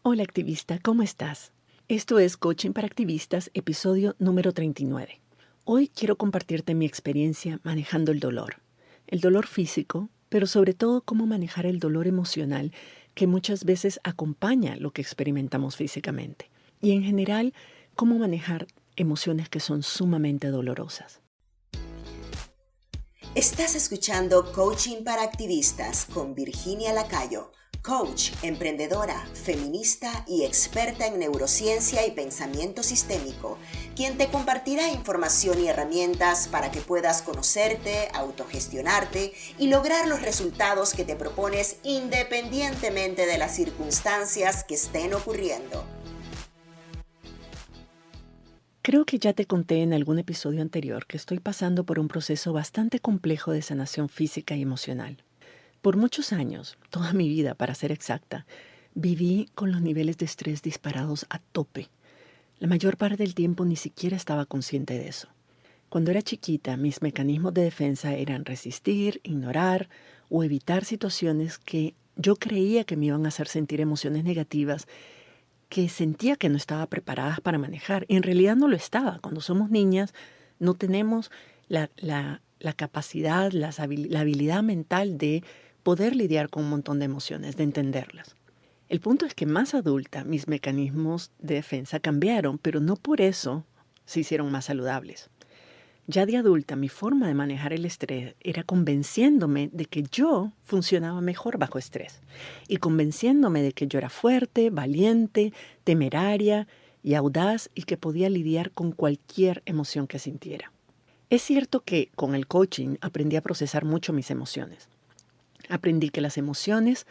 Hola activista, ¿cómo estás? Esto es Coaching para Activistas, episodio número 39. Hoy quiero compartirte mi experiencia manejando el dolor físico, pero sobre todo cómo manejar el dolor emocional que muchas veces acompaña lo que experimentamos físicamente. Y en general, cómo manejar emociones que son sumamente dolorosas. Estás escuchando Coaching para Activistas con Virginia Lacayo, coach, emprendedora, feminista y experta en neurociencia y pensamiento sistémico, quien te compartirá información y herramientas para que puedas conocerte, autogestionarte y lograr los resultados que te propones independientemente de las circunstancias que estén ocurriendo. Creo que ya te conté en algún episodio anterior que estoy pasando por un proceso bastante complejo de sanación física y emocional. Por muchos años, toda mi vida para ser exacta, viví con los niveles de estrés disparados a tope. La mayor parte del tiempo ni siquiera estaba consciente de eso. Cuando era chiquita, mis mecanismos de defensa eran resistir, ignorar o evitar situaciones que yo creía que me iban a hacer sentir emociones negativas que sentía que no estaba preparadas para manejar. Y en realidad no lo estaba. Cuando somos niñas no tenemos la capacidad, la habilidad mental de poder lidiar con un montón de emociones, de entenderlas. El punto es que más adulta mis mecanismos de defensa cambiaron, pero no por eso se hicieron más saludables. Ya de adulta, mi forma de manejar el estrés era convenciéndome de que yo funcionaba mejor bajo estrés y convenciéndome de que yo era fuerte, valiente, temeraria y audaz y que podía lidiar con cualquier emoción que sintiera. Es cierto que con el coaching aprendí a procesar mucho mis emociones. Aprendí que las emociones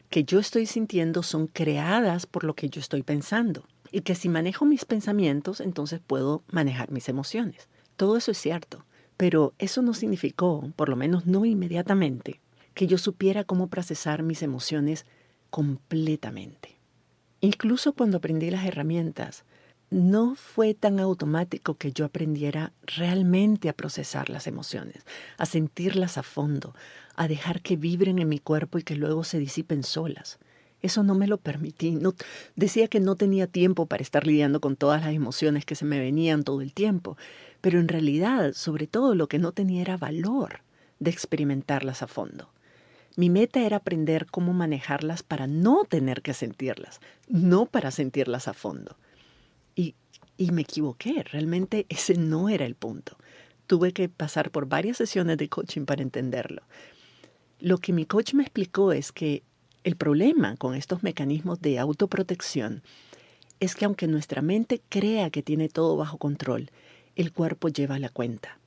que yo estoy sintiendo son creadas por lo que yo estoy pensando y que si manejo mis pensamientos, entonces puedo manejar mis emociones. Todo eso es cierto, pero eso no significó, por lo menos no inmediatamente, que yo supiera cómo procesar mis emociones completamente. Incluso cuando aprendí las herramientas, no fue tan automático que yo aprendiera realmente a procesar las emociones, a sentirlas a fondo, a dejar que vibren en mi cuerpo y que luego se disipen solas. Eso no me lo permití. Decía que no tenía tiempo para estar lidiando con todas las emociones que se me venían todo el tiempo, pero en realidad, sobre todo, lo que no tenía era valor de experimentarlas a fondo. Mi meta era aprender cómo manejarlas para no tener que sentirlas, no para sentirlas a fondo. Y me equivoqué, realmente ese no era el punto. Tuve que pasar por varias sesiones de coaching para entenderlo. Lo que mi coach me explicó es que el problema con estos mecanismos de autoprotección es que aunque nuestra mente crea que tiene todo bajo control, el cuerpo lleva la cuenta.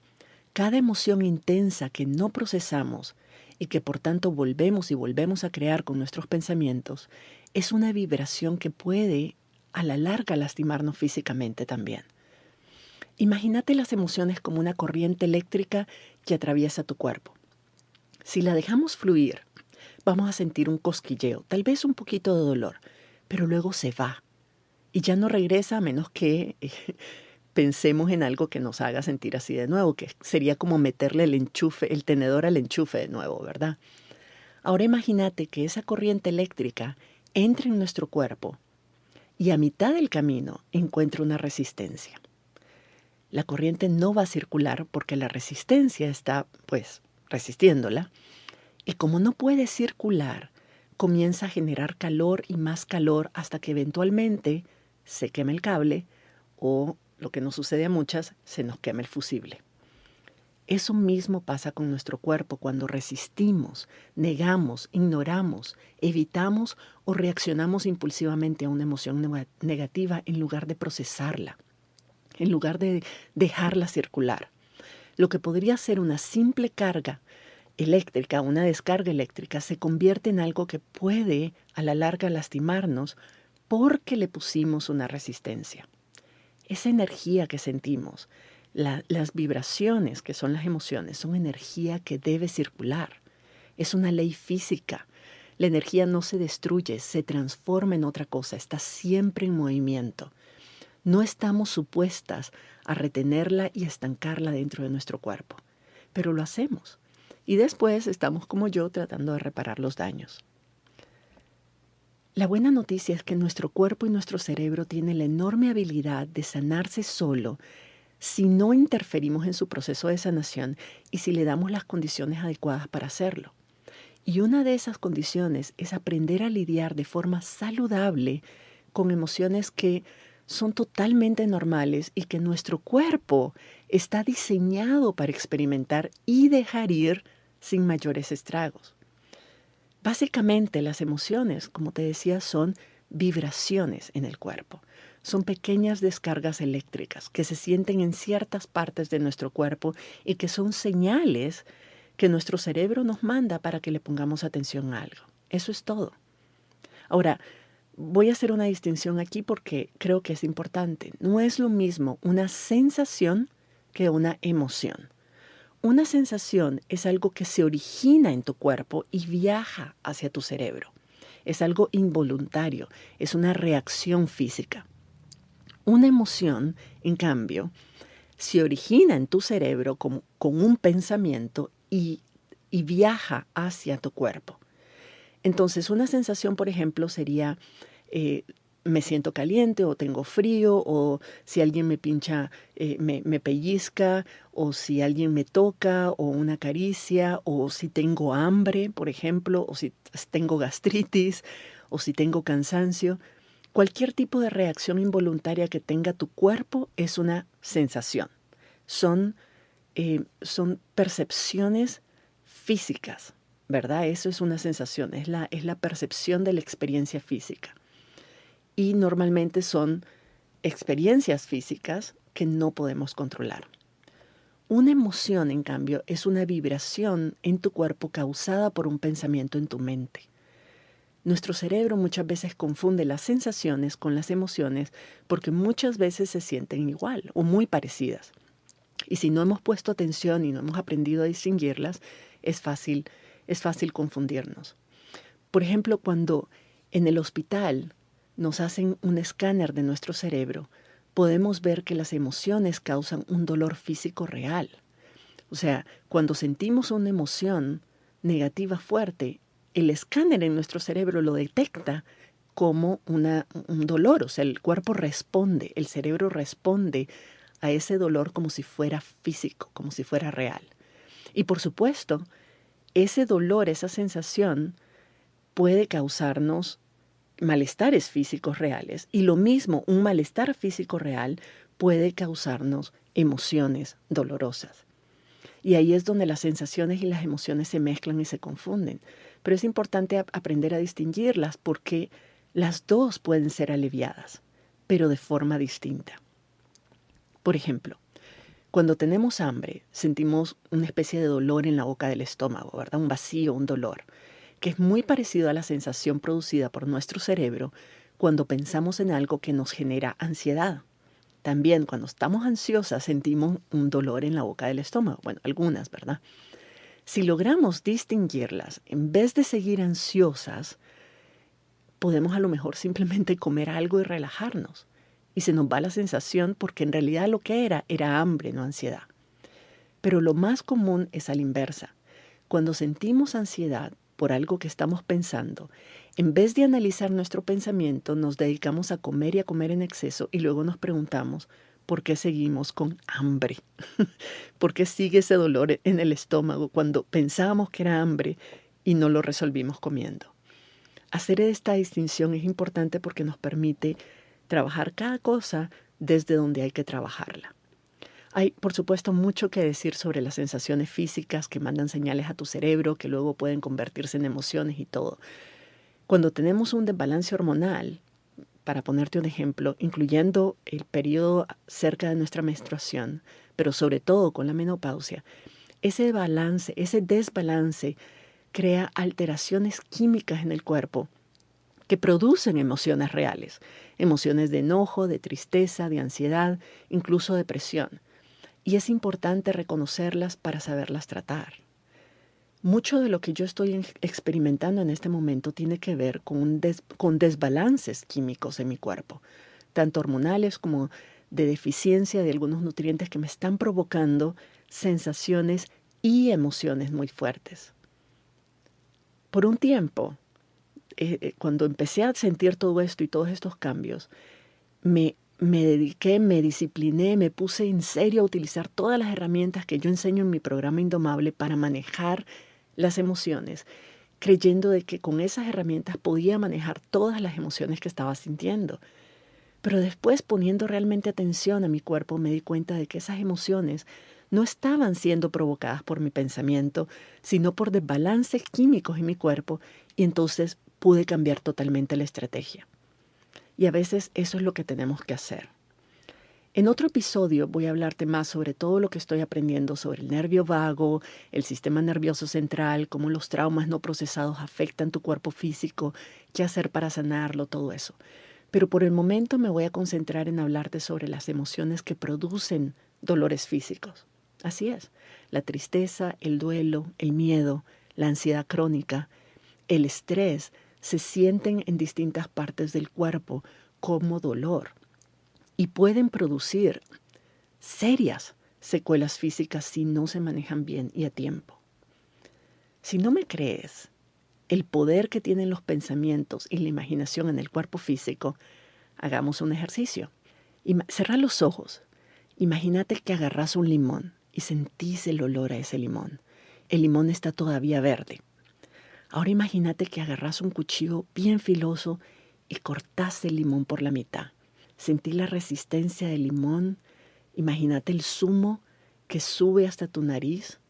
Cada emoción intensa que no procesamos y que por tanto volvemos y volvemos a crear con nuestros pensamientos es una vibración que puede a la larga lastimarnos físicamente también. Imagínate las emociones como una corriente eléctrica que atraviesa tu cuerpo. Si la dejamos fluir, vamos a sentir un cosquilleo, tal vez un poquito de dolor, pero luego se va y ya no regresa a menos que pensemos en algo que nos haga sentir así de nuevo, que sería como meterle el tenedor al enchufe de nuevo, ¿verdad? Ahora imagínate que esa corriente eléctrica entra en nuestro cuerpo y a mitad del camino encuentra una resistencia. La corriente no va a circular porque la resistencia está, pues, resistiéndola. Y como no puede circular, comienza a generar calor y más calor hasta que eventualmente se quema el cable o, lo que nos sucede a muchas, se nos quema el fusible. Eso mismo pasa con nuestro cuerpo cuando resistimos, negamos, ignoramos, evitamos o reaccionamos impulsivamente a una emoción negativa en lugar de procesarla, en lugar de dejarla circular. Lo que podría ser una simple carga eléctrica, una descarga eléctrica, se convierte en algo que puede a la larga lastimarnos porque le pusimos una resistencia. Esa energía que sentimos, las vibraciones que son las emociones, son energía que debe circular. Es una ley física. La energía no se destruye, se transforma en otra cosa, está siempre en movimiento. No estamos supuestas a retenerla y estancarla dentro de nuestro cuerpo, pero lo hacemos. Y después estamos como yo tratando de reparar los daños. La buena noticia es que nuestro cuerpo y nuestro cerebro tienen la enorme habilidad de sanarse solo si no interferimos en su proceso de sanación y si le damos las condiciones adecuadas para hacerlo. Y una de esas condiciones es aprender a lidiar de forma saludable con emociones que son totalmente normales y que nuestro cuerpo está diseñado para experimentar y dejar ir sin mayores estragos. Básicamente las emociones, como te decía, son vibraciones en el cuerpo. Son pequeñas descargas eléctricas que se sienten en ciertas partes de nuestro cuerpo y que son señales que nuestro cerebro nos manda para que le pongamos atención a algo. Eso es todo. Ahora, voy a hacer una distinción aquí porque creo que es importante. No es lo mismo una sensación que una emoción. Una sensación es algo que se origina en tu cuerpo y viaja hacia tu cerebro. Es algo involuntario, es una reacción física. Una emoción, en cambio, se origina en tu cerebro con un pensamiento y viaja hacia tu cuerpo. Entonces, una sensación, por ejemplo, sería me siento caliente o tengo frío, o si alguien me pincha, me pellizca, o si alguien me toca, o una caricia, o si tengo hambre, por ejemplo, o si tengo gastritis, o si tengo cansancio. Cualquier tipo de reacción involuntaria que tenga tu cuerpo es una sensación. Son percepciones físicas, ¿verdad? Eso es una sensación, es la percepción de la experiencia física. Y normalmente son experiencias físicas que no podemos controlar. Una emoción, en cambio, es una vibración en tu cuerpo causada por un pensamiento en tu mente. Nuestro cerebro muchas veces confunde las sensaciones con las emociones porque muchas veces se sienten igual o muy parecidas. Y si no hemos puesto atención y no hemos aprendido a distinguirlas, es fácil confundirnos. Por ejemplo, cuando en el hospital nos hacen un escáner de nuestro cerebro, podemos ver que las emociones causan un dolor físico real. O sea, cuando sentimos una emoción negativa fuerte, el escáner en nuestro cerebro lo detecta como un dolor. O sea, el cuerpo responde, el cerebro responde a ese dolor como si fuera físico, como si fuera real. Y por supuesto, ese dolor, esa sensación, puede causarnos malestares físicos reales. Y lo mismo, un malestar físico real puede causarnos emociones dolorosas. Y ahí es donde las sensaciones y las emociones se mezclan y se confunden. Pero es importante aprender a distinguirlas porque las dos pueden ser aliviadas, pero de forma distinta. Por ejemplo, cuando tenemos hambre, sentimos una especie de dolor en la boca del estómago, ¿verdad? Un vacío, un dolor, que es muy parecido a la sensación producida por nuestro cerebro cuando pensamos en algo que nos genera ansiedad. También cuando estamos ansiosas sentimos un dolor en la boca del estómago. Bueno, algunas, ¿verdad? Si logramos distinguirlas, en vez de seguir ansiosas, podemos a lo mejor simplemente comer algo y relajarnos. Y se nos va la sensación porque en realidad lo que era hambre, no ansiedad. Pero lo más común es a la inversa. Cuando sentimos ansiedad por algo que estamos pensando, en vez de analizar nuestro pensamiento, nos dedicamos a comer y a comer en exceso y luego nos preguntamos por qué seguimos con hambre. ¿Por qué sigue ese dolor en el estómago cuando pensábamos que era hambre y no lo resolvimos comiendo? Hacer esta distinción es importante porque nos permite trabajar cada cosa desde donde hay que trabajarla. Hay, por supuesto, mucho que decir sobre las sensaciones físicas que mandan señales a tu cerebro, que luego pueden convertirse en emociones y todo. Cuando tenemos un desbalance hormonal, para ponerte un ejemplo, incluyendo el periodo cerca de nuestra menstruación, pero sobre todo con la menopausia, ese desbalance crea alteraciones químicas en el cuerpo que producen emociones reales, emociones de enojo, de tristeza, de ansiedad, incluso depresión. Y es importante reconocerlas para saberlas tratar. Mucho de lo que yo estoy experimentando en este momento tiene que ver con desbalances químicos en mi cuerpo, tanto hormonales como de deficiencia de algunos nutrientes que me están provocando sensaciones y emociones muy fuertes. Por un tiempo, cuando empecé a sentir todo esto y todos estos cambios, me dediqué, me discipliné, me puse en serio a utilizar todas las herramientas que yo enseño en mi programa Indomable para manejar las emociones, creyendo de que con esas herramientas podía manejar todas las emociones que estaba sintiendo. Pero después, poniendo realmente atención a mi cuerpo, me di cuenta de que esas emociones no estaban siendo provocadas por mi pensamiento, sino por desbalances químicos en mi cuerpo, y entonces pude cambiar totalmente la estrategia. Y a veces eso es lo que tenemos que hacer. En otro episodio voy a hablarte más sobre todo lo que estoy aprendiendo sobre el nervio vago, el sistema nervioso central, cómo los traumas no procesados afectan tu cuerpo físico, qué hacer para sanarlo, todo eso. Pero por el momento me voy a concentrar en hablarte sobre las emociones que producen dolores físicos. Así es, la tristeza, el duelo, el miedo, la ansiedad crónica, el estrés se sienten en distintas partes del cuerpo como dolor y pueden producir serias secuelas físicas si no se manejan bien y a tiempo. Si no me crees el poder que tienen los pensamientos y la imaginación en el cuerpo físico, hagamos un ejercicio. Cerrá los ojos. Imagínate que agarrás un limón y sentís el olor a ese limón. El limón está todavía verde. Ahora imagínate que agarrás un cuchillo bien filoso y cortás el limón por la mitad. Sentí la resistencia del limón. Imagínate el zumo que sube hasta tu nariz.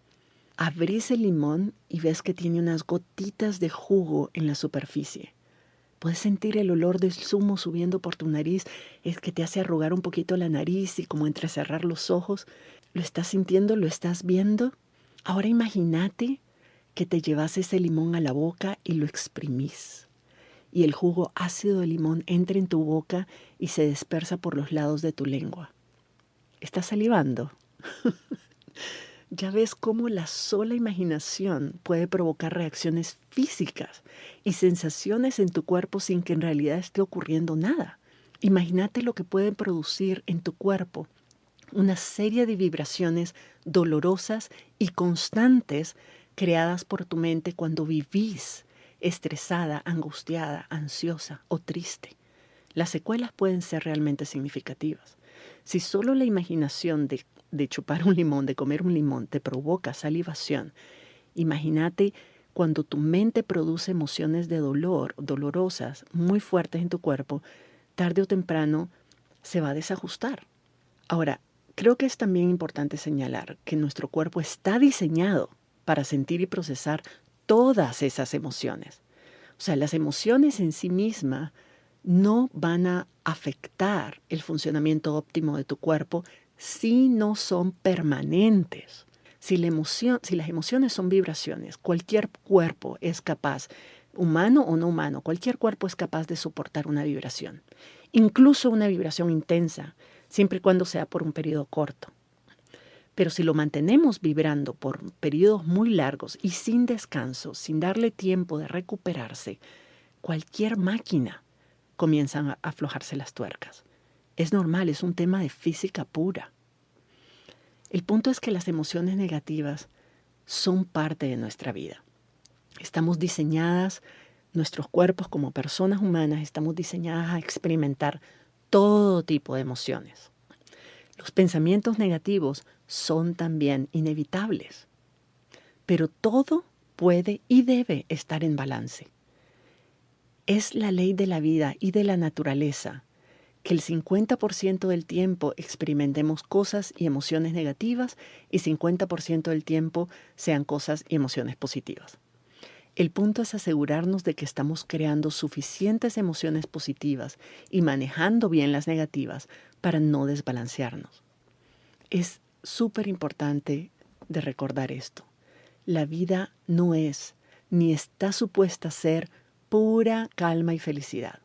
Abrís el limón y ves que tiene unas gotitas de jugo en la superficie. Puedes sentir el olor del zumo subiendo por tu nariz. Es que te hace arrugar un poquito la nariz y como entrecerrar los ojos. ¿Lo estás sintiendo? ¿Lo estás viendo? Ahora imagínate que te llevas ese limón a la boca y lo exprimís. Y el jugo ácido del limón entra en tu boca y se dispersa por los lados de tu lengua. ¿Estás salivando? Ya ves cómo la sola imaginación puede provocar reacciones físicas y sensaciones en tu cuerpo sin que en realidad esté ocurriendo nada. Imagínate lo que pueden producir en tu cuerpo una serie de vibraciones dolorosas y constantes creadas por tu mente cuando vivís estresada, angustiada, ansiosa o triste. Las secuelas pueden ser realmente significativas. Si solo la imaginación de chupar un limón, de comer un limón, te provoca salivación, imagínate cuando tu mente produce emociones de dolor, dolorosas, muy fuertes en tu cuerpo, tarde o temprano se va a desajustar. Ahora, creo que es también importante señalar que nuestro cuerpo está diseñado para sentir y procesar todas esas emociones. O sea, las emociones en sí mismas no van a afectar el funcionamiento óptimo de tu cuerpo si no son permanentes. Si las emociones son vibraciones, cualquier cuerpo es capaz, humano o no humano, cualquier cuerpo es capaz de soportar una vibración, incluso una vibración intensa, siempre y cuando sea por un periodo corto. Pero si lo mantenemos vibrando por periodos muy largos y sin descanso, sin darle tiempo de recuperarse, cualquier máquina comienzan a aflojarse las tuercas. Es normal, es un tema de física pura. El punto es que las emociones negativas son parte de nuestra vida. Estamos diseñadas, nuestros cuerpos como personas humanas, estamos diseñadas a experimentar todo tipo de emociones. Los pensamientos negativos son también inevitables, pero todo puede y debe estar en balance. Es la ley de la vida y de la naturaleza que el 50% del tiempo experimentemos cosas y emociones negativas y 50% del tiempo sean cosas y emociones positivas. El punto es asegurarnos de que estamos creando suficientes emociones positivas y manejando bien las negativas para no desbalancearnos. Es súper importante de recordar esto. La vida no es ni está supuesta a ser pura calma y felicidad.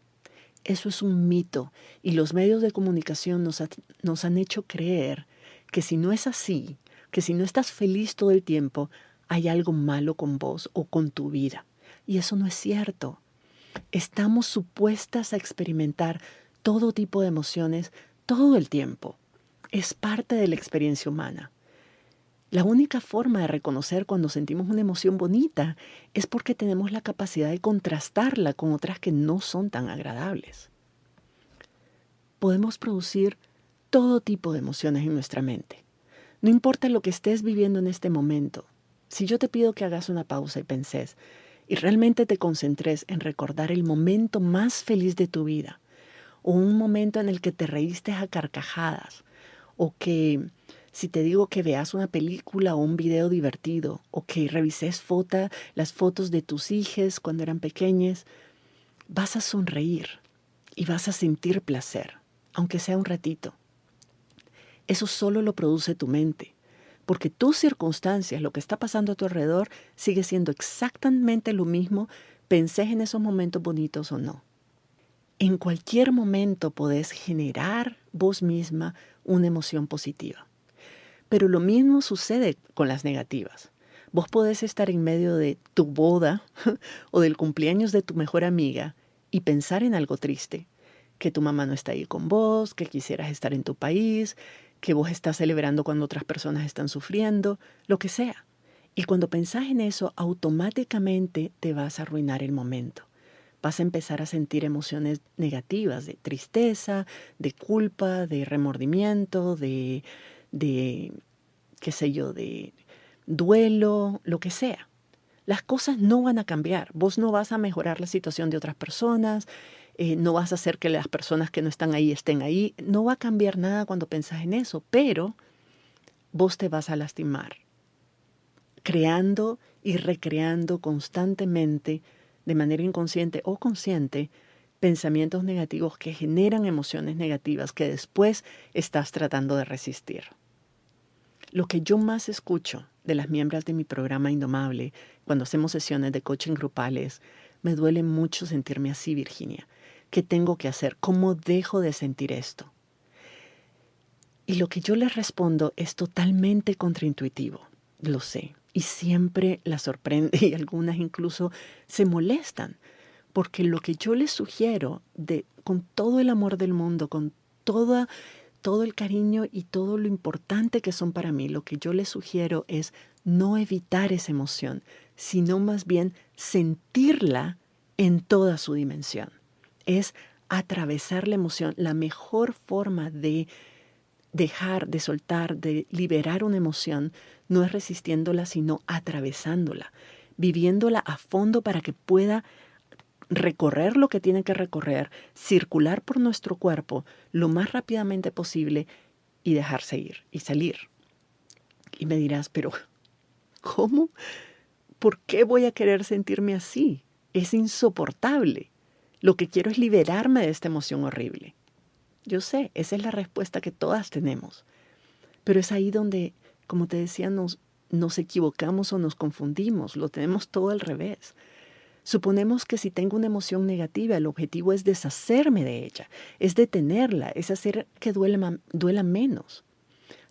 Eso es un mito y los medios de comunicación nos han hecho creer que si no es así, que si no estás feliz todo el tiempo, hay algo malo con vos o con tu vida. Y eso no es cierto. Estamos supuestas a experimentar todo tipo de emociones todo el tiempo. Es parte de la experiencia humana. La única forma de reconocer cuando sentimos una emoción bonita es porque tenemos la capacidad de contrastarla con otras que no son tan agradables. Podemos producir todo tipo de emociones en nuestra mente. No importa lo que estés viviendo en este momento. Si yo te pido que hagas una pausa y penses y realmente te concentres en recordar el momento más feliz de tu vida, o un momento en el que te reíste a carcajadas, o que si te digo que veas una película o un video divertido, o que revises las fotos de tus hijos cuando eran pequeñas, vas a sonreír y vas a sentir placer, aunque sea un ratito. Eso solo lo produce tu mente, porque tus circunstancias, lo que está pasando a tu alrededor, sigue siendo exactamente lo mismo, penses en esos momentos bonitos o no. En cualquier momento podés generar vos misma una emoción positiva. Pero lo mismo sucede con las negativas. Vos podés estar en medio de tu boda o del cumpleaños de tu mejor amiga y pensar en algo triste, que tu mamá no está ahí con vos, que quisieras estar en tu país, que vos estás celebrando cuando otras personas están sufriendo, lo que sea. Y cuando pensás en eso, automáticamente te vas a arruinar el momento. Vas a empezar a sentir emociones negativas, de tristeza, de culpa, de remordimiento, de qué sé yo, de duelo, lo que sea. Las cosas no van a cambiar. Vos no vas a mejorar la situación de otras personas, no vas a hacer que las personas que no están ahí estén ahí. No va a cambiar nada cuando pensás en eso, pero vos te vas a lastimar, creando y recreando constantemente, de manera inconsciente o consciente, pensamientos negativos que generan emociones negativas que después estás tratando de resistir. Lo que yo más escucho de las miembros de mi programa Indomable cuando hacemos sesiones de coaching grupales, me duele mucho sentirme así, Virginia. ¿Qué tengo que hacer? ¿Cómo dejo de sentir esto? Y lo que yo les respondo es totalmente contraintuitivo, lo sé. Y siempre las sorprende y algunas incluso se molestan, porque lo que yo les sugiero, con todo el amor del mundo, con todo el cariño y todo lo importante que son para mí, lo que yo les sugiero es no evitar esa emoción, sino más bien sentirla en toda su dimensión. Es atravesar la emoción. La mejor forma de dejar, de soltar, de liberar una emoción no es resistiéndola, sino atravesándola, viviéndola a fondo para que pueda recorrer lo que tiene que recorrer, circular por nuestro cuerpo lo más rápidamente posible y dejarse ir y salir. Y me dirás, pero ¿cómo? ¿Por qué voy a querer sentirme así? Es insoportable. Lo que quiero es liberarme de esta emoción horrible. Yo sé, esa es la respuesta que todas tenemos. Pero es ahí donde, como te decía, nos equivocamos o nos confundimos. Lo tenemos todo al revés. Suponemos que si tengo una emoción negativa, el objetivo es deshacerme de ella, es detenerla, es hacer que duela menos.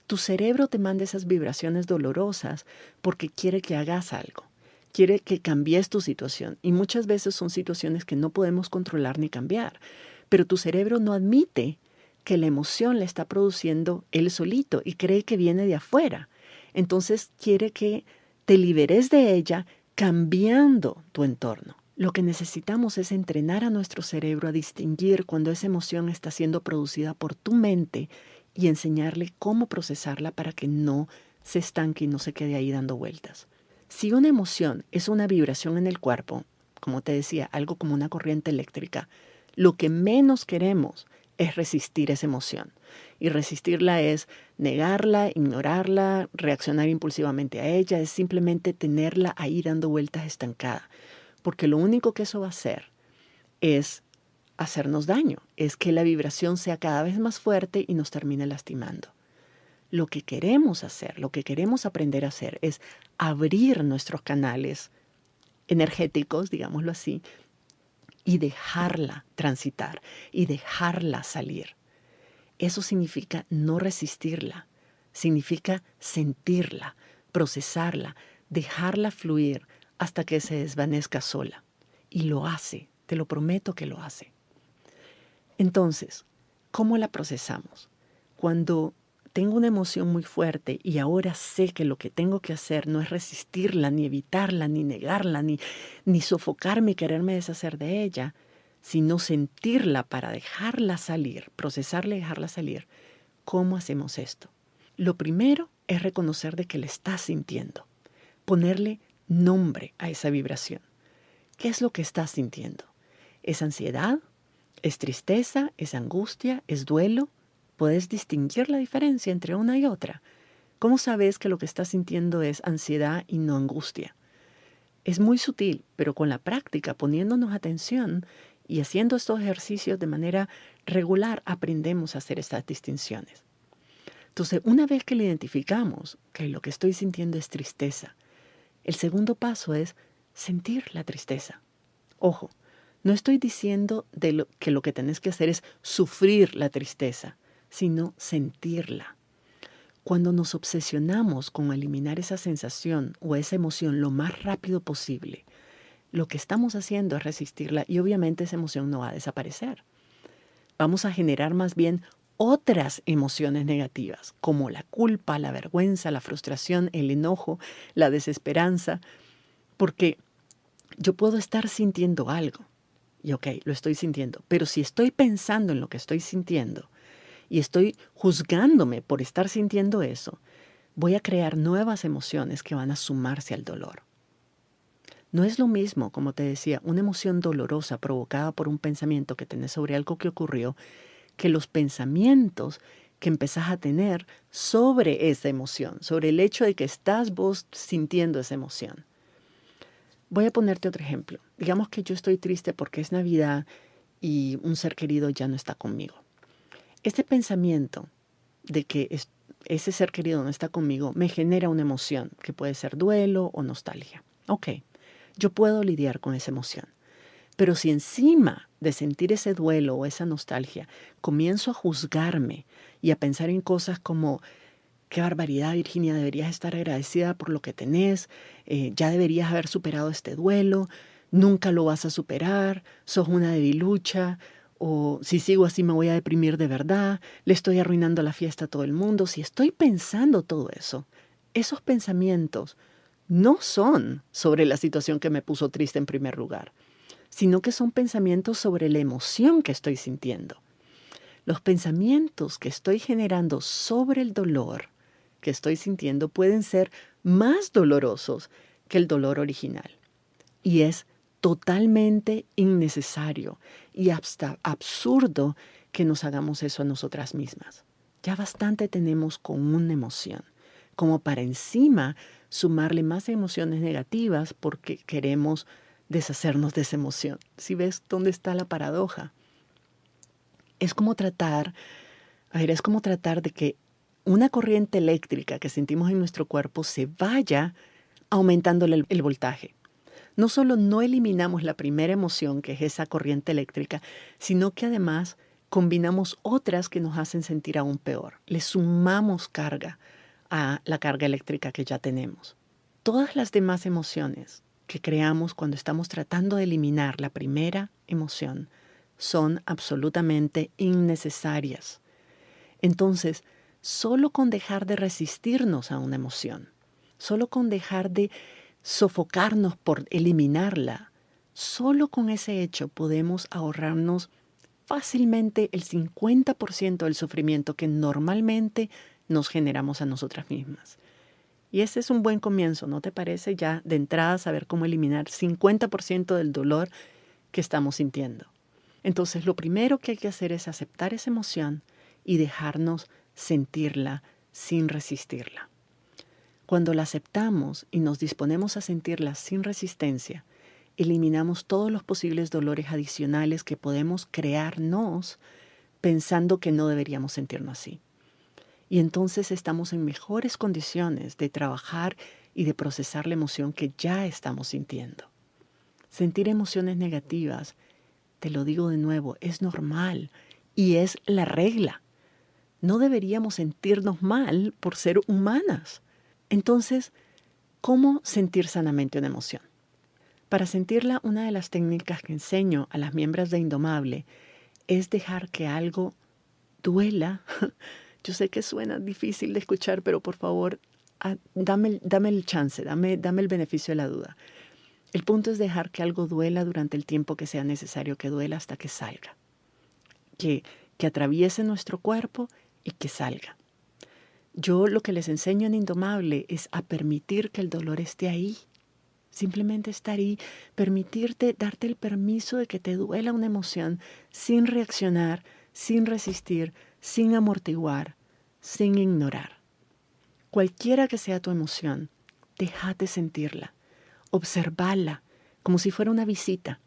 Tu cerebro te manda esas vibraciones dolorosas porque quiere que hagas algo, quiere que cambies tu situación. Y muchas veces son situaciones que no podemos controlar ni cambiar. Pero tu cerebro no admite que la emoción la está produciendo él solito y cree que viene de afuera. Entonces quiere que te liberes de ella cambiando tu entorno. Lo que necesitamos es entrenar a nuestro cerebro a distinguir cuando esa emoción está siendo producida por tu mente y enseñarle cómo procesarla para que no se estanque y no se quede ahí dando vueltas. Si una emoción es una vibración en el cuerpo, como te decía, algo como una corriente eléctrica, lo que menos queremos es resistir esa emoción. Y resistirla es negarla, ignorarla, reaccionar impulsivamente a ella, es simplemente tenerla ahí dando vueltas estancada. Porque lo único que eso va a hacer es hacernos daño, es que la vibración sea cada vez más fuerte y nos termine lastimando. Lo que queremos hacer, lo que queremos aprender a hacer es abrir nuestros canales energéticos, digámoslo así, y dejarla transitar y dejarla salir. Eso significa no resistirla, significa sentirla, procesarla, dejarla fluir hasta que se desvanezca sola. Y lo hace, te lo prometo que lo hace. Entonces, ¿cómo la procesamos? Cuando tengo una emoción muy fuerte y ahora sé que lo que tengo que hacer no es resistirla, ni evitarla, ni negarla, ni sofocarme y quererme deshacer de ella, sino sentirla para dejarla salir, procesarla y dejarla salir. ¿Cómo hacemos esto? Lo primero es reconocer de que la estás sintiendo, ponerle nombre a esa vibración. ¿Qué es lo que estás sintiendo? ¿Es ansiedad? ¿Es tristeza? ¿Es angustia? ¿Es duelo? ¿Puedes distinguir la diferencia entre una y otra? ¿Cómo sabes que lo que estás sintiendo es ansiedad y no angustia? Es muy sutil, pero con la práctica, poniéndonos atención y haciendo estos ejercicios de manera regular, aprendemos a hacer estas distinciones. Entonces, una vez que le identificamos que lo que estoy sintiendo es tristeza, el segundo paso es sentir la tristeza. Ojo, no estoy diciendo que lo que tenés que hacer es sufrir la tristeza, sino sentirla. Cuando nos obsesionamos con eliminar esa sensación o esa emoción lo más rápido posible, lo que estamos haciendo es resistirla y obviamente esa emoción no va a desaparecer. Vamos a generar más bien otras emociones negativas, como la culpa, la vergüenza, la frustración, el enojo, la desesperanza, porque yo puedo estar sintiendo algo, y ok, lo estoy sintiendo, pero si estoy pensando en lo que estoy sintiendo y estoy juzgándome por estar sintiendo eso, voy a crear nuevas emociones que van a sumarse al dolor. No es lo mismo, como te decía, una emoción dolorosa provocada por un pensamiento que tenés sobre algo que ocurrió, que los pensamientos que empezás a tener sobre esa emoción, sobre el hecho de que estás vos sintiendo esa emoción. Voy a ponerte otro ejemplo. Digamos que yo estoy triste porque es Navidad y un ser querido ya no está conmigo. Este pensamiento de que ese ser querido no está conmigo me genera una emoción que puede ser duelo o nostalgia. Ok, yo puedo lidiar con esa emoción. Pero si encima de sentir ese duelo o esa nostalgia comienzo a juzgarme y a pensar en cosas como qué barbaridad, Virginia, deberías estar agradecida por lo que tenés, ya deberías haber superado este duelo, nunca lo vas a superar, sos una debilucha, o si sigo así me voy a deprimir de verdad, le estoy arruinando la fiesta a todo el mundo. Si estoy pensando todo eso, esos pensamientos no son sobre la situación que me puso triste en primer lugar, sino que son pensamientos sobre la emoción que estoy sintiendo. Los pensamientos que estoy generando sobre el dolor que estoy sintiendo pueden ser más dolorosos que el dolor original. Y es totalmente innecesario y hasta absurdo que nos hagamos eso a nosotras mismas. Ya bastante tenemos con una emoción, como para encima sumarle más emociones negativas porque queremos deshacernos de esa emoción. ¿Sí ves dónde está la paradoja? Es como tratar de que una corriente eléctrica que sentimos en nuestro cuerpo se vaya aumentando el voltaje. No solo no eliminamos la primera emoción, que es esa corriente eléctrica, sino que además combinamos otras que nos hacen sentir aún peor. Le sumamos carga a la carga eléctrica que ya tenemos. Todas las demás emociones que creamos cuando estamos tratando de eliminar la primera emoción son absolutamente innecesarias. Entonces, solo con dejar de resistirnos a una emoción, solo con dejar de sofocarnos por eliminarla, solo con ese hecho podemos ahorrarnos fácilmente el 50% del sufrimiento que normalmente nos generamos a nosotras mismas. Y ese es un buen comienzo, ¿no te parece? Ya de entrada saber cómo eliminar 50% del dolor que estamos sintiendo. Entonces, lo primero que hay que hacer es aceptar esa emoción y dejarnos sentirla sin resistirla. Cuando la aceptamos y nos disponemos a sentirla sin resistencia, eliminamos todos los posibles dolores adicionales que podemos crearnos pensando que no deberíamos sentirnos así. Y entonces estamos en mejores condiciones de trabajar y de procesar la emoción que ya estamos sintiendo. Sentir emociones negativas, te lo digo de nuevo, es normal y es la regla. No deberíamos sentirnos mal por ser humanas. Entonces, ¿cómo sentir sanamente una emoción? Para sentirla, una de las técnicas que enseño a las miembros de Indomable es dejar que algo duela Yo sé que suena difícil de escuchar, pero por favor, dame el chance, dame el beneficio de la duda. El punto es dejar que algo duela durante el tiempo que sea necesario que duela hasta que salga. Que atraviese nuestro cuerpo y que salga. Yo lo que les enseño en Indomable es a permitir que el dolor esté ahí. Simplemente estar ahí, permitirte, darte el permiso de que te duela una emoción sin reaccionar, sin resistir, sin amortiguar, sin ignorar. Cualquiera que sea tu emoción, déjate sentirla, observarla como si fuera una visita,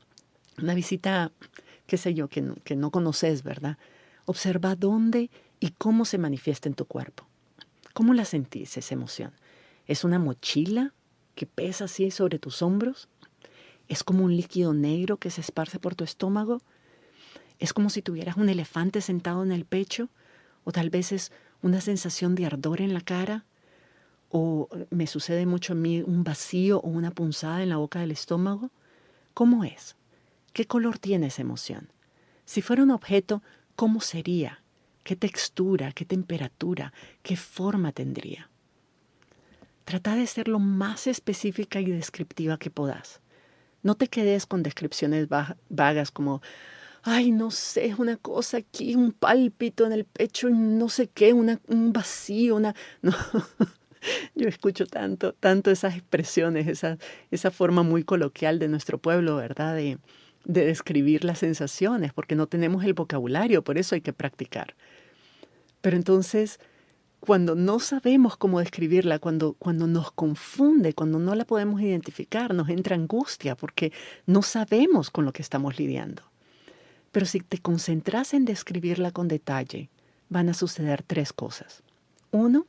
qué sé yo, que no conoces, ¿verdad? Observa dónde y cómo se manifiesta en tu cuerpo. ¿Cómo la sentís esa emoción? ¿Es una mochila que pesa así sobre tus hombros? ¿Es como un líquido negro que se esparce por tu estómago? ¿Es como si tuvieras un elefante sentado en el pecho? ¿O tal vez es una sensación de ardor en la cara? ¿O me sucede mucho a mí un vacío o una punzada en la boca del estómago? ¿Cómo es? ¿Qué color tiene esa emoción? Si fuera un objeto, ¿cómo sería? ¿Qué textura, qué temperatura, qué forma tendría? Trata de ser lo más específica y descriptiva que podás. No te quedes con descripciones vagas como, ay, no sé, una cosa aquí, un pálpito en el pecho y no sé qué, un vacío, No. Yo escucho tanto esas expresiones, esa forma muy coloquial de nuestro pueblo, ¿verdad? De describir las sensaciones, porque no tenemos el vocabulario, por eso hay que practicar. Pero entonces, cuando no sabemos cómo describirla, cuando nos confunde, cuando no la podemos identificar, nos entra angustia porque no sabemos con lo que estamos lidiando. Pero si te concentras en describirla con detalle, van a suceder 3 cosas. 1,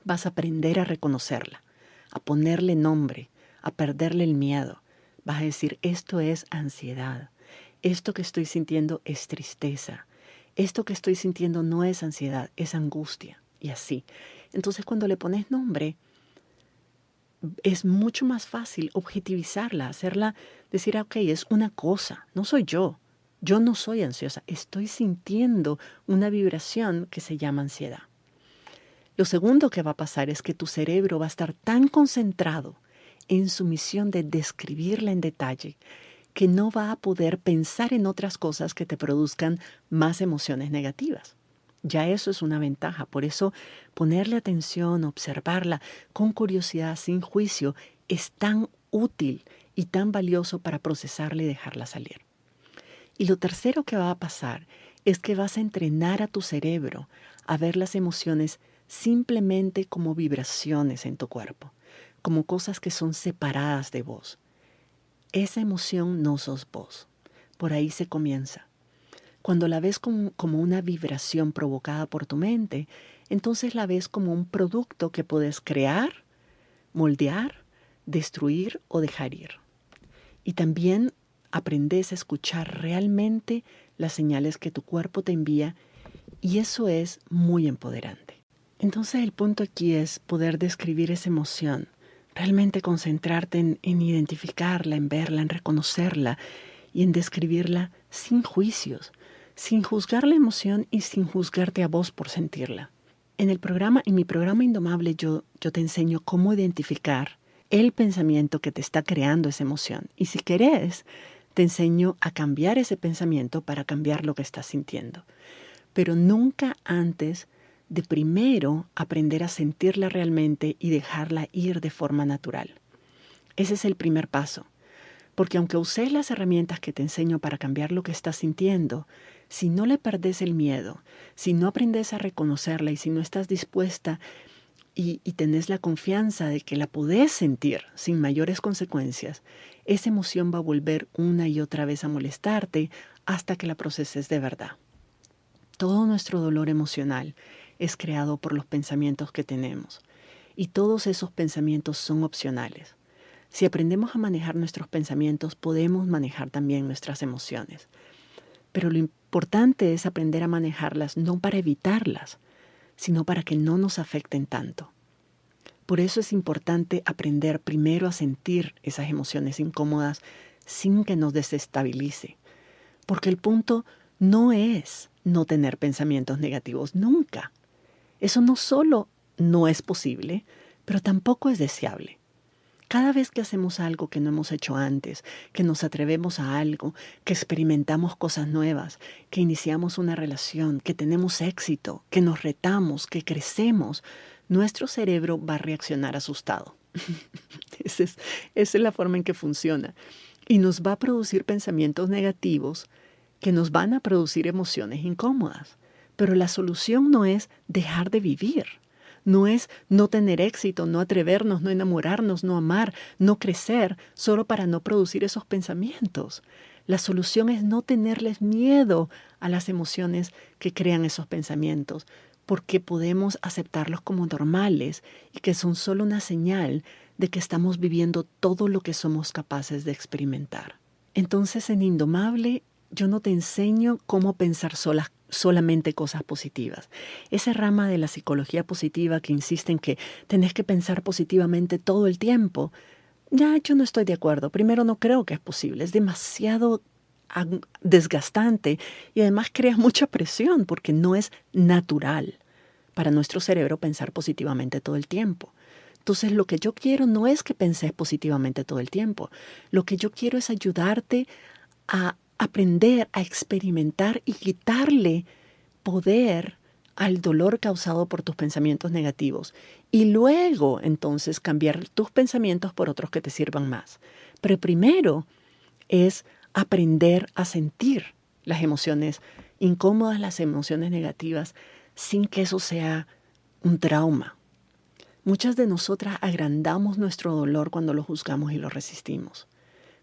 vas a aprender a reconocerla, a ponerle nombre, a perderle el miedo. Vas a decir, esto es ansiedad, esto que estoy sintiendo es tristeza, esto que estoy sintiendo no es ansiedad, es angustia, y así. Entonces, cuando le pones nombre, es mucho más fácil objetivizarla, hacerla, decir, ok, es una cosa, no soy yo no soy ansiosa, estoy sintiendo una vibración que se llama ansiedad. Lo segundo que va a pasar es que tu cerebro va a estar tan concentrado en su misión de describirla en detalle que no va a poder pensar en otras cosas que te produzcan más emociones negativas. Ya eso es una ventaja. Por eso ponerle atención, observarla con curiosidad, sin juicio, es tan útil y tan valioso para procesarla y dejarla salir. Y lo tercero que va a pasar es que vas a entrenar a tu cerebro a ver las emociones simplemente como vibraciones en tu cuerpo, como cosas que son separadas de vos. Esa emoción no sos vos. Por ahí se comienza. Cuando la ves como una vibración provocada por tu mente, entonces la ves como un producto que puedes crear, moldear, destruir o dejar ir. Y también aprendes a escuchar realmente las señales que tu cuerpo te envía y eso es muy empoderante. Entonces el punto aquí es poder describir esa emoción, realmente concentrarte en identificarla, en verla, en reconocerla y en describirla sin juicios, sin juzgar la emoción y sin juzgarte a vos por sentirla. En mi programa Indomable yo te enseño cómo identificar el pensamiento que te está creando esa emoción y si querés te enseño a cambiar ese pensamiento para cambiar lo que estás sintiendo. Pero nunca antes de primero aprender a sentirla realmente y dejarla ir de forma natural. Ese es el primer paso, porque aunque uses las herramientas que te enseño para cambiar lo que estás sintiendo, si no le perdés el miedo, si no aprendes a reconocerla y si no estás dispuesta y tenés la confianza de que la podés sentir sin mayores consecuencias, esa emoción va a volver una y otra vez a molestarte hasta que la proceses de verdad. Todo nuestro dolor emocional es creado por los pensamientos que tenemos y todos esos pensamientos son opcionales. Si aprendemos a manejar nuestros pensamientos, podemos manejar también nuestras emociones. Pero lo importante es aprender a manejarlas no para evitarlas, sino para que no nos afecten tanto. Por eso es importante aprender primero a sentir esas emociones incómodas sin que nos desestabilice. Porque el punto no es no tener pensamientos negativos, nunca. Eso no solo no es posible, pero tampoco es deseable. Cada vez que hacemos algo que no hemos hecho antes, que nos atrevemos a algo, que experimentamos cosas nuevas, que iniciamos una relación, que tenemos éxito, que nos retamos, que crecemos, nuestro cerebro va a reaccionar asustado. Esa es la forma en que funciona. Y nos va a producir pensamientos negativos que nos van a producir emociones incómodas. Pero la solución no es dejar de vivir. No es no tener éxito, no atrevernos, no enamorarnos, no amar, no crecer, solo para no producir esos pensamientos. La solución es no tenerles miedo a las emociones que crean esos pensamientos, porque podemos aceptarlos como normales y que son solo una señal de que estamos viviendo todo lo que somos capaces de experimentar. Entonces, en Indomable, yo no te enseño cómo pensar solamente cosas positivas. Esa rama de la psicología positiva que insiste en que tenés que pensar positivamente todo el tiempo, ya yo no estoy de acuerdo. Primero, no creo que es posible. Es demasiado desgastante y además crea mucha presión porque no es natural para nuestro cerebro pensar positivamente todo el tiempo. Entonces, lo que yo quiero no es que penses positivamente todo el tiempo. Lo que yo quiero es ayudarte a aprender a experimentar y quitarle poder al dolor causado por tus pensamientos negativos y luego entonces cambiar tus pensamientos por otros que te sirvan más. Pero primero es aprender a sentir las emociones incómodas, las emociones negativas, sin que eso sea un trauma. Muchas de nosotras agrandamos nuestro dolor cuando lo juzgamos y lo resistimos.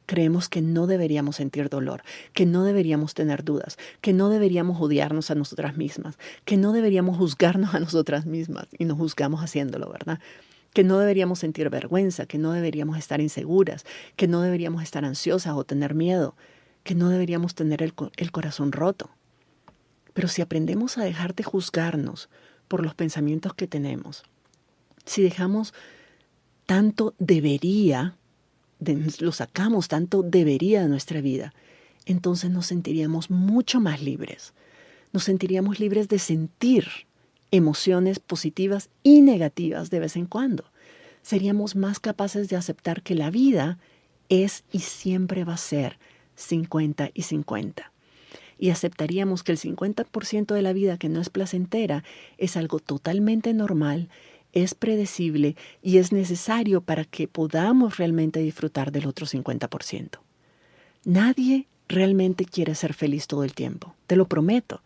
Creemos que no deberíamos sentir dolor, que no deberíamos tener dudas, que no deberíamos odiarnos a nosotras mismas, que no deberíamos juzgarnos a nosotras mismas y nos juzgamos haciéndolo, ¿verdad? Que no deberíamos sentir vergüenza, que no deberíamos estar inseguras, que no deberíamos estar ansiosas o tener miedo, que no deberíamos tener el corazón roto. Pero si aprendemos a dejar de juzgarnos por los pensamientos que tenemos, si dejamos tanto debería, lo sacamos tanto debería de nuestra vida, entonces nos sentiríamos mucho más libres. Nos sentiríamos libres de sentir emociones positivas y negativas de vez en cuando. Seríamos más capaces de aceptar que la vida es y siempre va a ser 50 y 50. Y aceptaríamos que el 50% de la vida que no es placentera es algo totalmente normal, es predecible y es necesario para que podamos realmente disfrutar del otro 50%. Nadie realmente quiere ser feliz todo el tiempo, te lo prometo.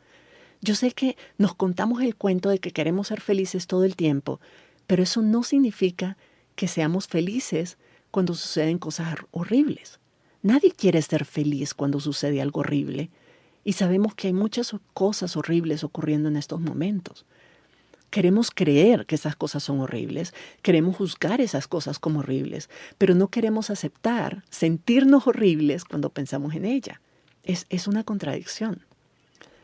Yo sé que nos contamos el cuento de que queremos ser felices todo el tiempo, pero eso no significa que seamos felices cuando suceden cosas horribles. Nadie quiere ser feliz cuando sucede algo horrible y sabemos que hay muchas cosas horribles ocurriendo en estos momentos. Queremos creer que esas cosas son horribles, queremos juzgar esas cosas como horribles, pero no queremos aceptar, sentirnos horribles cuando pensamos en ella. Es una contradicción.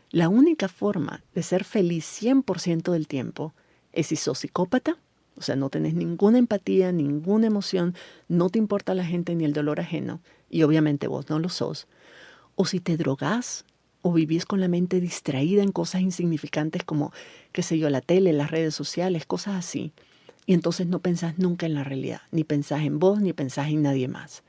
La única forma de ser feliz 100% del tiempo es si sos psicópata, o sea, no tenés ninguna empatía, ninguna emoción, no te importa la gente ni el dolor ajeno, y obviamente vos no lo sos, o si te drogás, o vivís con la mente distraída en cosas insignificantes como, qué sé yo, la tele, las redes sociales, cosas así. Y entonces no pensás nunca en la realidad, ni pensás en vos, ni pensás en nadie más.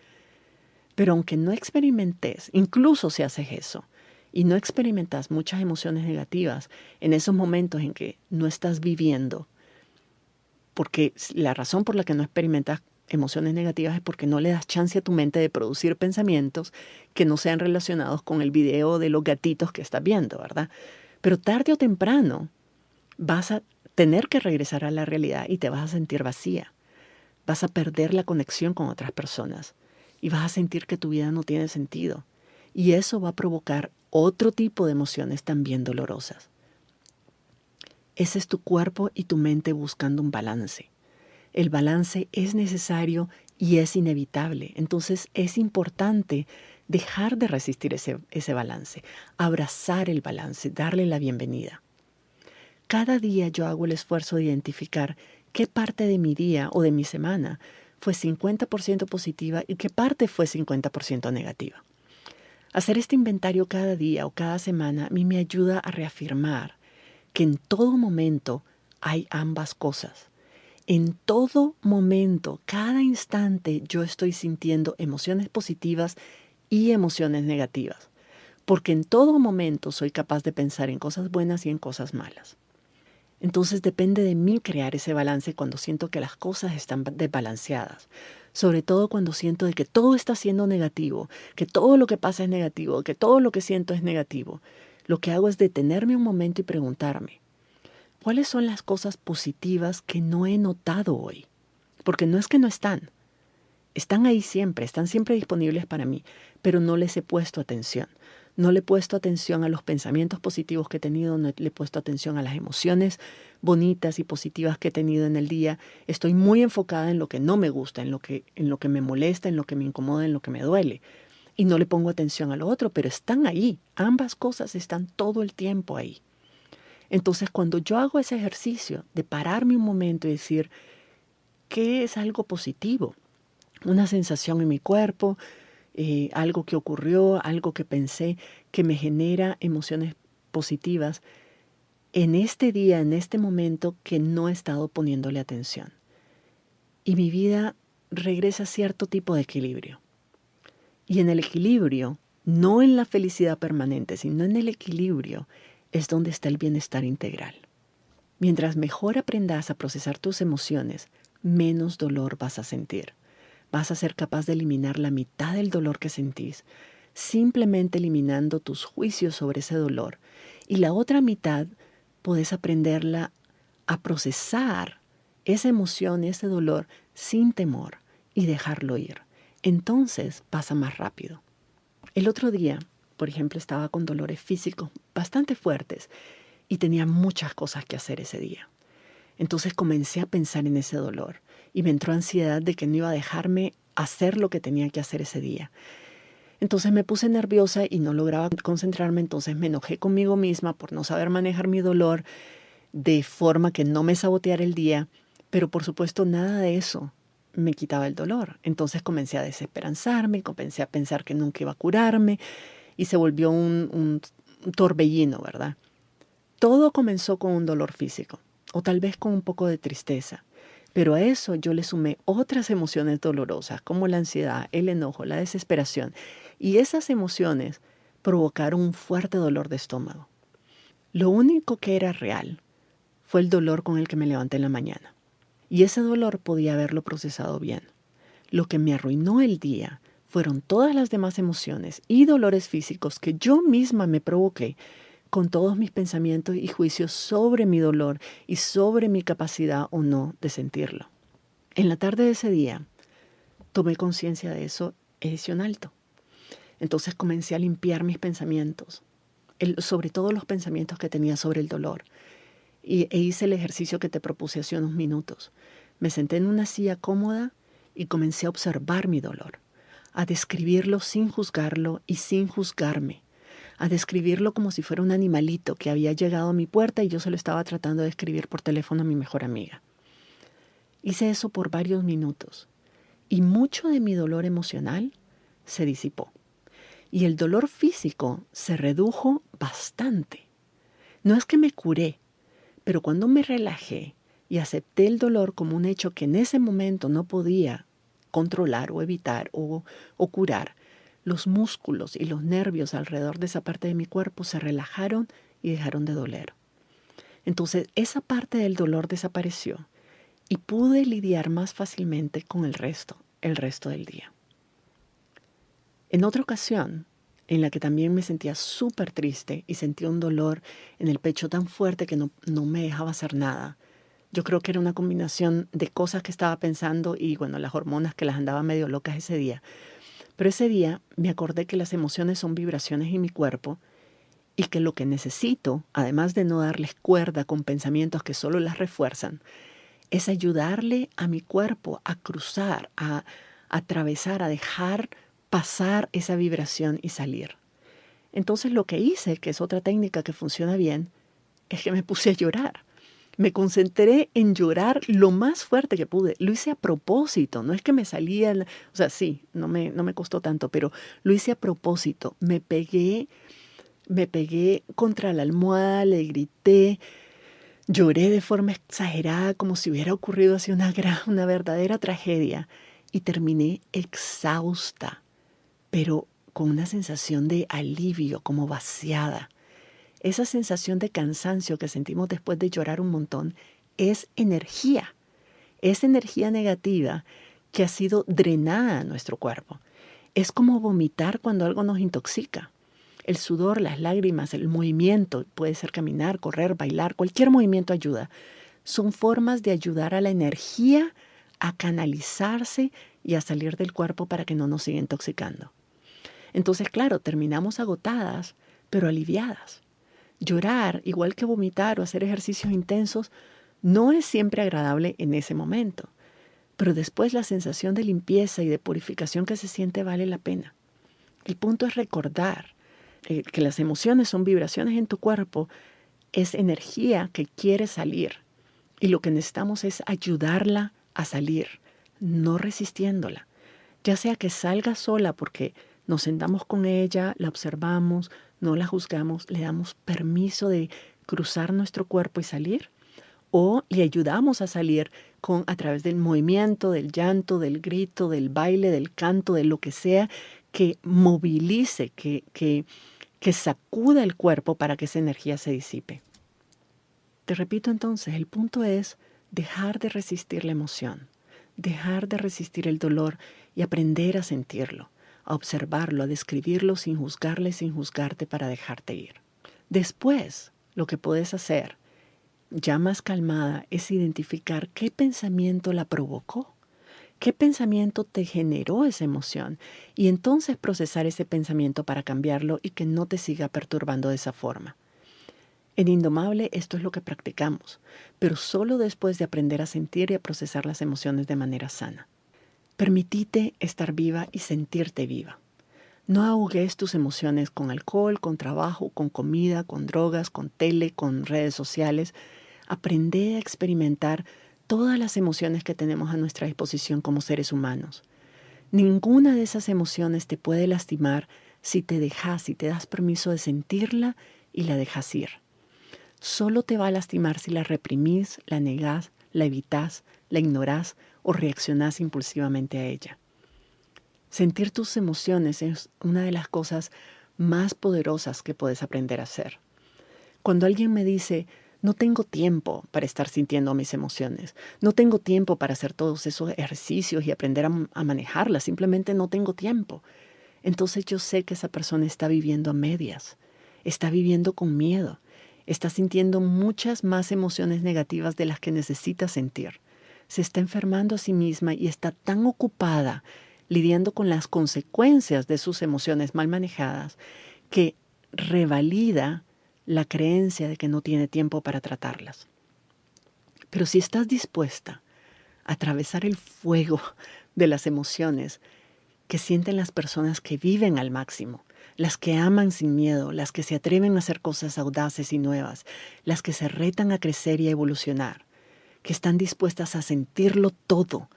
Pero aunque no experimentes, incluso si haces eso, y no experimentas muchas emociones negativas en esos momentos en que no estás viviendo, porque la razón por la que no experimentas emociones negativas es porque no le das chance a tu mente de producir pensamientos que no sean relacionados con el video de los gatitos que estás viendo, ¿verdad? Pero tarde o temprano vas a tener que regresar a la realidad y te vas a sentir vacía. Vas a perder la conexión con otras personas y vas a sentir que tu vida no tiene sentido. Y eso va a provocar otro tipo de emociones también dolorosas. Ese es tu cuerpo y tu mente buscando un balance. El balance es necesario y es inevitable. Entonces es importante dejar de resistir ese balance, abrazar el balance, darle la bienvenida. Cada día yo hago el esfuerzo de identificar qué parte de mi día o de mi semana fue 50% positiva y qué parte fue 50% negativa. Hacer este inventario cada día o cada semana a mí me ayuda a reafirmar que en todo momento hay ambas cosas. En todo momento, cada instante, yo estoy sintiendo emociones positivas y emociones negativas, porque en todo momento soy capaz de pensar en cosas buenas y en cosas malas. Entonces depende de mí crear ese balance cuando siento que las cosas están desbalanceadas. Sobre todo cuando siento de que todo está siendo negativo, que todo lo que pasa es negativo, que todo lo que siento es negativo. Lo que hago es detenerme un momento y preguntarme, ¿cuáles son las cosas positivas que no he notado hoy? Porque no es que no están ahí siempre, están siempre disponibles para mí, pero no les he puesto atención. No le he puesto atención a los pensamientos positivos que he tenido, no le he puesto atención a las emociones bonitas y positivas que he tenido en el día. Estoy muy enfocada en lo que no me gusta, en lo que me molesta, en lo que me incomoda, en lo que me duele. Y no le pongo atención a lo otro, pero están ahí. Ambas cosas están todo el tiempo ahí. Entonces, cuando yo hago ese ejercicio de pararme un momento y decir, ¿qué es algo positivo? Una sensación en mi cuerpo, algo que ocurrió, algo que pensé, que me genera emociones positivas en este día, en este momento que no he estado poniéndole atención. Y mi vida regresa a cierto tipo de equilibrio. Y en el equilibrio, no en la felicidad permanente, sino en el equilibrio, es donde está el bienestar integral. Mientras mejor aprendas a procesar tus emociones, menos dolor vas a sentir. Vas a ser capaz de eliminar la mitad del dolor que sentís, simplemente eliminando tus juicios sobre ese dolor. Y la otra mitad, puedes aprenderla a procesar esa emoción, ese dolor, sin temor y dejarlo ir. Entonces pasa más rápido. El otro día, por ejemplo, estaba con dolores físicos bastante fuertes y tenía muchas cosas que hacer ese día. Entonces comencé a pensar en ese dolor y me entró ansiedad de que no iba a dejarme hacer lo que tenía que hacer ese día. Entonces me puse nerviosa y no lograba concentrarme, entonces me enojé conmigo misma por no saber manejar mi dolor de forma que no me saboteara el día, pero por supuesto nada de eso me quitaba el dolor. Entonces comencé a desesperanzarme, comencé a pensar que nunca iba a curarme y se volvió un torbellino, ¿verdad? Todo comenzó con un dolor físico, o tal vez con un poco de tristeza, pero a eso yo le sumé otras emociones dolorosas, como la ansiedad, el enojo, la desesperación, y esas emociones provocaron un fuerte dolor de estómago. Lo único que era real fue el dolor con el que me levanté en la mañana, y ese dolor podía haberlo procesado bien. Lo que me arruinó el día fueron todas las demás emociones y dolores físicos que yo misma me provoqué con todos mis pensamientos y juicios sobre mi dolor y sobre mi capacidad o no de sentirlo. En la tarde de ese día, tomé conciencia de eso e hice un alto. Entonces comencé a limpiar mis pensamientos, sobre todo los pensamientos que tenía sobre el dolor, e hice el ejercicio que te propuse hace unos minutos. Me senté en una silla cómoda y comencé a observar mi dolor, a describirlo sin juzgarlo y sin juzgarme, a describirlo como si fuera un animalito que había llegado a mi puerta y yo se lo estaba tratando de escribir por teléfono a mi mejor amiga. Hice eso por varios minutos y mucho de mi dolor emocional se disipó. Y el dolor físico se redujo bastante. No es que me curé, pero cuando me relajé y acepté el dolor como un hecho que en ese momento no podía controlar o evitar o curar, los músculos y los nervios alrededor de esa parte de mi cuerpo se relajaron y dejaron de doler. Entonces esa parte del dolor desapareció y pude lidiar más fácilmente con el resto del día. En otra ocasión, en la que también me sentía súper triste y sentía un dolor en el pecho tan fuerte que no me dejaba hacer nada. Yo creo que era una combinación de cosas que estaba pensando y, bueno, las hormonas que las andaba medio locas ese día. Pero ese día me acordé que las emociones son vibraciones en mi cuerpo y que lo que necesito, además de no darles cuerda con pensamientos que solo las refuerzan, es ayudarle a mi cuerpo a cruzar, a atravesar, a dejar pasar esa vibración y salir. Entonces lo que hice, que es otra técnica que funciona bien, es que me puse a llorar. Me concentré en llorar lo más fuerte que pude. Lo hice a propósito, no es que me salía, o sea, sí, no me costó tanto, pero lo hice a propósito. Me pegué contra la almohada, le grité, Lloré de forma exagerada como si hubiera ocurrido así una verdadera tragedia y terminé exhausta, pero con una sensación de alivio, como vaciada. Esa sensación de cansancio que sentimos después de llorar un montón es energía negativa que ha sido drenada a nuestro cuerpo. Es como vomitar cuando algo nos intoxica. El sudor, las lágrimas, el movimiento, puede ser caminar, correr, bailar, cualquier movimiento ayuda. Son formas de ayudar a la energía a canalizarse y a salir del cuerpo para que no nos siga intoxicando. Entonces, claro, terminamos agotadas, pero aliviadas. Llorar, igual que vomitar o hacer ejercicios intensos, no es siempre agradable en ese momento, pero después la sensación de limpieza y de purificación que se siente vale la pena. El punto es recordar que las emociones son vibraciones en tu cuerpo, es energía que quiere salir y lo que necesitamos es ayudarla a salir, no resistiéndola. Ya sea que salga sola porque nos sentamos con ella, la observamos, no la juzgamos, le damos permiso de cruzar nuestro cuerpo y salir, o le ayudamos a salir a través del movimiento, del llanto, del grito, del baile, del canto, de lo que sea que movilice, que sacuda el cuerpo para que esa energía se disipe. Te repito entonces, el punto es dejar de resistir la emoción, dejar de resistir el dolor y aprender a sentirlo, a observarlo, a describirlo sin juzgarle, sin juzgarte para dejarte ir. Después, lo que puedes hacer, ya más calmada, es identificar qué pensamiento la provocó, qué pensamiento te generó esa emoción y entonces procesar ese pensamiento para cambiarlo y que no te siga perturbando de esa forma. En Indomable esto es lo que practicamos, pero solo después de aprender a sentir y a procesar las emociones de manera sana. Permitite estar viva y sentirte viva. No ahogues tus emociones con alcohol, con trabajo, con comida, con drogas, con tele, con redes sociales. Aprende a experimentar todas las emociones que tenemos a nuestra disposición como seres humanos. Ninguna de esas emociones te puede lastimar si te das permiso de sentirla y la dejas ir. Solo te va a lastimar si la reprimís, la negás, la evitás, la ignorás o reaccionás impulsivamente a ella. Sentir tus emociones es una de las cosas más poderosas que puedes aprender a hacer. Cuando alguien me dice, no tengo tiempo para estar sintiendo mis emociones, no tengo tiempo para hacer todos esos ejercicios y aprender a manejarlas, simplemente no tengo tiempo. Entonces yo sé que esa persona está viviendo a medias, está viviendo con miedo, está sintiendo muchas más emociones negativas de las que necesita sentir. Se está enfermando a sí misma y está tan ocupada lidiando con las consecuencias de sus emociones mal manejadas que revalida la creencia de que no tiene tiempo para tratarlas. Pero si estás dispuesta a atravesar el fuego de las emociones que sienten las personas que viven al máximo, las que aman sin miedo, las que se atreven a hacer cosas audaces y nuevas, las que se retan a crecer y a evolucionar, que están dispuestas a sentirlo todo,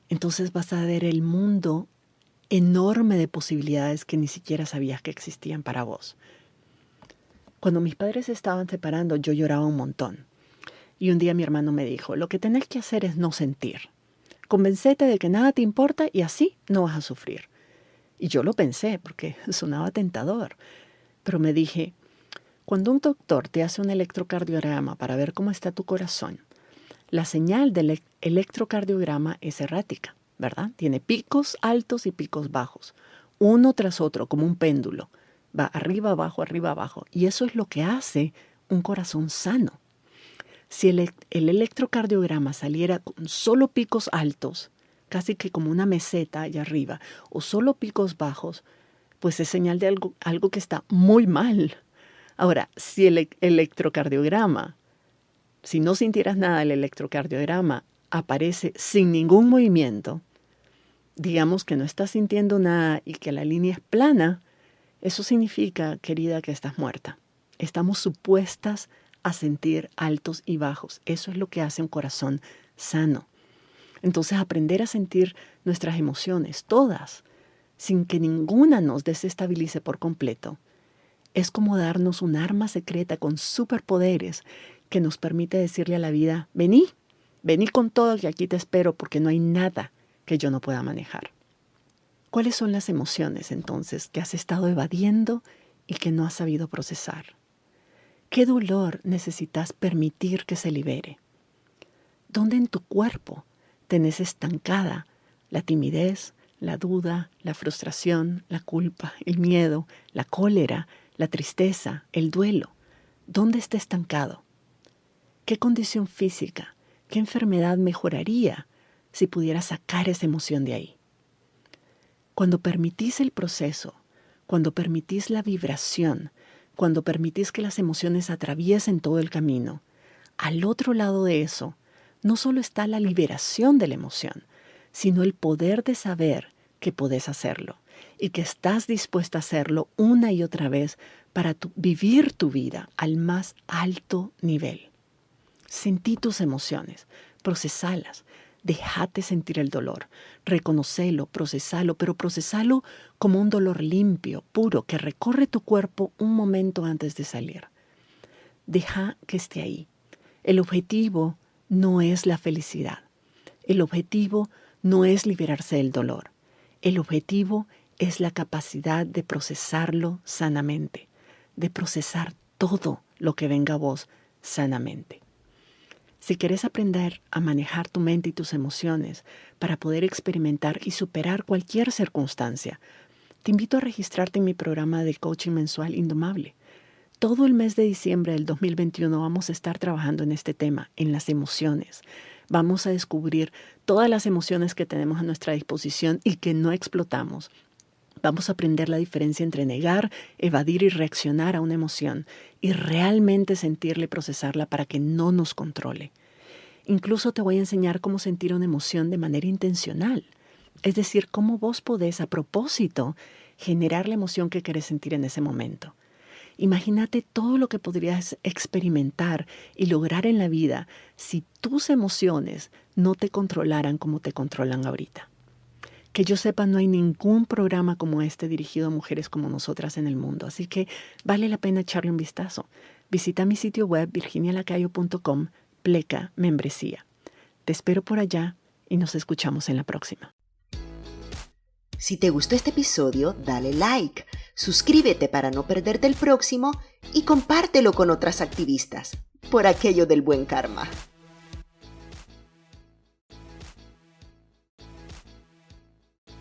entonces vas a ver el mundo enorme de posibilidades que ni siquiera sabías que existían para vos. Cuando mis padres se estaban separando, yo lloraba un montón. Y un día mi hermano me dijo, lo que tenés que hacer es no sentir. Convencete de que nada te importa y así no vas a sufrir. Y yo lo pensé porque sonaba tentador. Pero me dije, cuando un doctor te hace un electrocardiograma para ver cómo está tu corazón, la señal del electrocardiograma es errática, ¿verdad? Tiene picos altos y picos bajos, uno tras otro, como un péndulo. Va arriba, abajo, y eso es lo que hace un corazón sano. Si el electrocardiograma saliera con solo picos altos, casi que como una meseta allá arriba, o solo picos bajos, pues es señal de algo que está muy mal. Ahora, si el electrocardiograma, si no sintieras nada, el electrocardiograma aparece sin ningún movimiento, digamos que no estás sintiendo nada y que la línea es plana, eso significa, querida, que estás muerta. Estamos supuestas a sentir altos y bajos. Eso es lo que hace un corazón sano. Entonces, aprender a sentir nuestras emociones, todas, sin que ninguna nos desestabilice por completo, es como darnos un arma secreta con superpoderes que nos permite decirle a la vida, vení con todo y aquí te espero porque no hay nada que yo no pueda manejar. ¿Cuáles son las emociones entonces que has estado evadiendo y que no has sabido procesar? ¿Qué dolor necesitas permitir que se libere? ¿Dónde en tu cuerpo tenés estancada la timidez, la duda, la frustración, la culpa, el miedo, la cólera, la tristeza, el duelo? ¿Dónde está estancado? ¿Qué condición física, qué enfermedad mejoraría si pudieras sacar esa emoción de ahí? Cuando permitís el proceso, cuando permitís la vibración, cuando permitís que las emociones atraviesen todo el camino, al otro lado de eso, no solo está la liberación de la emoción, sino el poder de saber que podés hacerlo y que estás dispuesta a hacerlo una y otra vez para vivir tu vida al más alto nivel. Sentí tus emociones, procesalas, déjate sentir el dolor, reconocelo, procesalo, pero procesalo como un dolor limpio, puro, que recorre tu cuerpo un momento antes de salir. Deja que esté ahí. El objetivo no es la felicidad. El objetivo no es liberarse del dolor. El objetivo es la capacidad de procesarlo sanamente, de procesar todo lo que venga a vos sanamente. Si quieres aprender a manejar tu mente y tus emociones para poder experimentar y superar cualquier circunstancia, te invito a registrarte en mi programa de coaching mensual Indomable. Todo el mes de diciembre del 2021 vamos a estar trabajando en este tema, en las emociones. Vamos a descubrir todas las emociones que tenemos a nuestra disposición y que no explotamos. Vamos a aprender la diferencia entre negar, evadir y reaccionar a una emoción y realmente sentirla y procesarla para que no nos controle. Incluso te voy a enseñar cómo sentir una emoción de manera intencional. Es decir, cómo vos podés a propósito generar la emoción que querés sentir en ese momento. Imagínate todo lo que podrías experimentar y lograr en la vida si tus emociones no te controlaran como te controlan ahorita. Que yo sepa, no hay ningún programa como este dirigido a mujeres como nosotras en el mundo, así que vale la pena echarle un vistazo. Visita mi sitio web virginialacayo.com/membresía. Te espero por allá y nos escuchamos en la próxima. Si te gustó este episodio, dale like, suscríbete para no perderte el próximo y compártelo con otras activistas, por aquello del buen karma.